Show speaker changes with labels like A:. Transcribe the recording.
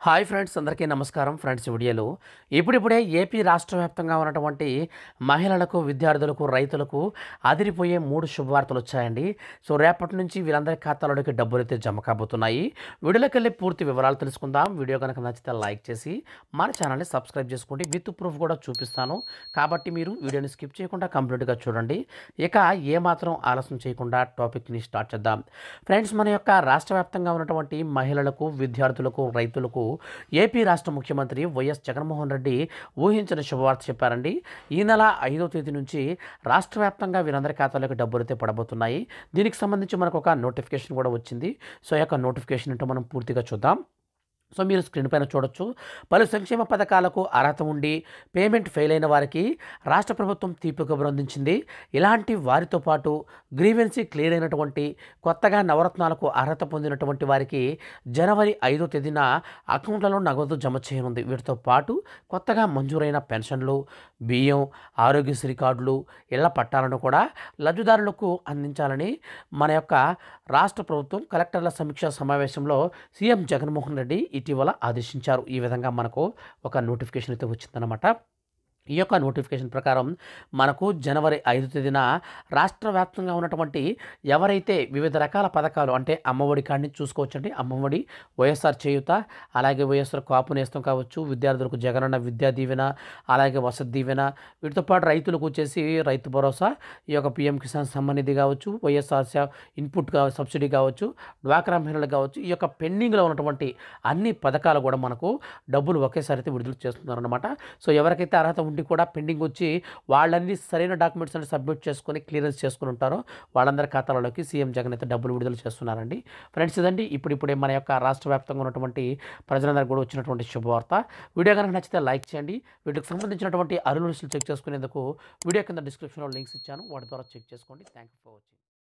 A: Hi friends, అందరికీ నమస్కారం. Friends, వీడియోలో ఇప్పుడిప్పుడే ఏపీ రాష్ట్ర వ్యాప్తంగా ఉన్నటువంటి మహిళలకు, విద్యార్థులకు, రైతులకు అదిరిపోయే 3 శుభవార్తలు వచ్చాయండి. సో రేపటి నుంచి వీళ్ళందరి ఖాతాలోకి డబ్బులైతే జమ కాబోతున్నాయి. వీడియోలోకి వెళ్ళి పూర్తి వివరాలు తెలుసుకుందాం. వీడియో కనుక నచ్చితే లైక్ చేసి మన ఛానల్ని సబ్స్క్రైబ్ చేసుకోండి. విత్ ప్రూఫ్ కూడా చూపిస్తాను కాబట్టి మీరు వీడియోని స్కిప్ చేయకుండా కంప్లీట్గా చూడండి. ఇక ఏమాత్రం ఆలస్యం చేయకుండా టాపిక్ని స్టార్ట్ చేద్దాం. ఫ్రెండ్స్, మన యొక్క రాష్ట్ర వ్యాప్తంగా ఉన్నటువంటి మహిళలకు, విద్యార్థులకు, రైతులకు ఏపీ రాష్ట్ర ముఖ్యమంత్రి వైఎస్ జగన్మోహన్ రెడ్డి ఊహించిన శుభవార్త చెప్పారండి. ఈ నెల 5వ తేదీ నుంచి రాష్ట్ర వ్యాప్తంగా వీరందరి ఖాతాలోకి డబ్బులైతే పడబోతున్నాయి. దీనికి సంబంధించి మనకు ఒక నోటిఫికేషన్ కూడా వచ్చింది. సో ఈ యొక్క నోటిఫికేషన్ ఏంటో మనం పూర్తిగా చూద్దాం. సో మీరు స్క్రీన్ పైన చూడొచ్చు. పలు సంక్షేమ పథకాలకు అర్హత ఉండి పేమెంట్ ఫెయిల్ అయిన వారికి రాష్ట్ర ప్రభుత్వం తీపి కబురు అందించింది. ఇలాంటి వారితో పాటు గ్రీవెన్సీ క్లియర్ అయినటువంటి, కొత్తగా నవరత్నాలకు అర్హత పొందినటువంటి వారికి జనవరి 5వ తేదీన అకౌంట్లలో నగదు జమ చేయనుంది. వీటితో పాటు కొత్తగా మంజూరైన పెన్షన్లు, బియ్యం, ఆరోగ్యశ్రీ కార్డులు, ఇళ్ల పట్టాలను కూడా లబ్ధిదారులకు అందించాలని మన యొక్క రాష్ట్ర ప్రభుత్వం కలెక్టర్ల సమీక్షా సమావేశంలో సీఎం జగన్మోహన్ రెడ్డి ఇటీవల ఆదేశించారు. ఈ విధంగా మనకు ఒక నోటిఫికేషన్ అయితే వచ్చిందన్నమాట. ఈ యొక్క నోటిఫికేషన్ ప్రకారం మనకు జనవరి 5వ తేదీన రాష్ట్ర వ్యాప్తంగా ఉన్నటువంటి ఎవరైతే వివిధ రకాల పథకాలు అంటే అమ్మఒడి కాడిని చూసుకోవచ్చండి. అమ్మఒడి, వైఎస్ఆర్ చేయూత, అలాగే వైఎస్ఆర్ కాపు నేస్తం కావచ్చు, విద్యార్థులకు జగనన్న విద్యా దీవెన, అలాగే వసతి దీవెన, వీటితో పాటు రైతులకు వచ్చేసి రైతు భరోసా, ఈ యొక్క పీఎం కిసాన్ సమ్మాన్ నిధి కావచ్చు, వైఎస్ఆర్ ఇన్పుట్ సబ్సిడీ కావచ్చు, డ్వాక్రా మహిళలు కావచ్చు, ఈ యొక్క పెండింగ్లో ఉన్నటువంటి అన్ని పథకాలు కూడా మనకు డబ్బులు ఒకేసారి అయితే విడుదల చేస్తున్నారన్నమాట. సో ఎవరికైతే అర్హత ఉండి కూడా పెండింగ్ వచ్చి వాళ్ళన్ని సరైన డాక్యుమెంట్స్ అన్ని సబ్మిట్ చేసుకొని క్లియరెన్స్ చేసుకుని ఉంటారో వాళ్ళందరి ఖాతాలలోకి సీఎం జగన్ అయితే డబ్బులు విడుదల చేస్తున్నారండి. ఫ్రెండ్స్, ఇదండి ఇప్పుడిప్పుడే మన యొక్క రాష్ట్ర వ్యాప్తంగా ఉన్నటువంటి ప్రజలందరికీ కూడా వచ్చినటువంటి శుభవార్త. వీడియో కనుక నచ్చితే లైక్ చేయండి. వీటికి సంబంధించినటువంటి అరువులు చెక్ చేసుకునేందుకు వీడియో కింద డిస్క్రిప్షన్లో లింక్స్ ఇచ్చాను, వాటి ద్వారా చెక్ చేసుకోండి. Thank you for watching.